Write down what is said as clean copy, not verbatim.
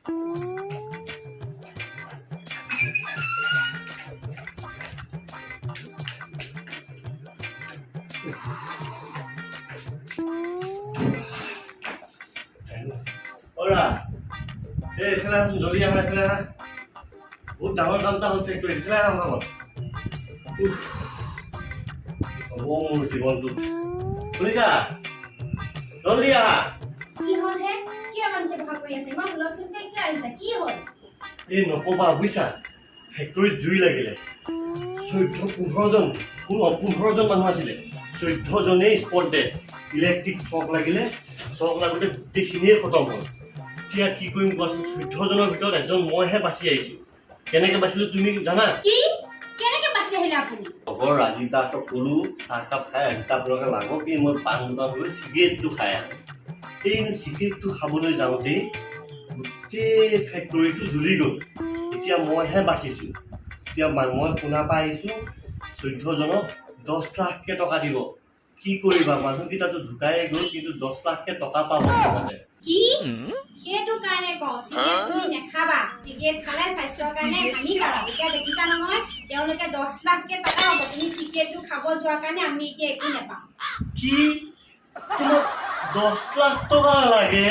ওৰা এই খেলা জলদি আহা খেলা বহুত ডাঙৰ কাম এটা হ'ল ফেক্টৰী খেলা আহা হ'ব মোৰ জীৱনটো শুনিছা জলদি আহা কি হ'ল হে কিয় মানুহে ভাগ কৰি আছে মই হুলস্থুল কৰি কি আহিছে কি হ'ল এই নকবা বুইছা ফেক্টৰীত জুই লাগিলে 14-15 জন 15 জন মানুহ আছিলে 14 জনেই স্পট ডেড ইলেক্ট্ৰিক শ্বক লাগিলে শ্বক লাগোতে গোটেইখিনিয়ে খতম হ'ল এতিয়া কি কৰিম কোৱাচোন 14 জনৰ ভিতৰত এজন মইহে বাচি আহিছোঁ কেনেকৈ বাচিলোঁ তুমি জানা কি কেনেকৈ বাচি আহিলে আপুনি খবৰ ৰাজীৱ দাহঁতক ক'লো চাহকাপ খাই ৰাজীৱ আপোনালোকে লাগক কি মই পাণ দোকান গৈ চিগাৰেটটো খাই আহোঁ এই চিগাৰেটটো খাবলৈ যাওঁতেই গোটেই ফেক্টৰীটো জ্বলি গ'ল এতিয়া মইহে বাচিছোঁ এতিয়া মই শুনা পাই আহিছোঁ 14 জনক 10 লাখকৈ টকা দিব কি কৰিবা মানুহকেইটাতো ঢুকাই গ'ল কিন্তু 10 লাখকৈ টকা পাব সিহঁতে কি সেইটো কাৰণে কওঁ চিগাৰেট তুমি নেখাবা চিগাৰেট খালে স্বাস্থ্যৰ কাৰণে হানিকাৰক এতিয়া দেখিছা নহয় তেওঁলোকে 10 লাখকৈ টকা হ'ব তুমি চিগাৰেটটো খাব যোৱাৰ কাৰণে আমি এতিয়া একো নেপাওঁ কি তোমাক 10 লাখ টকা লাগে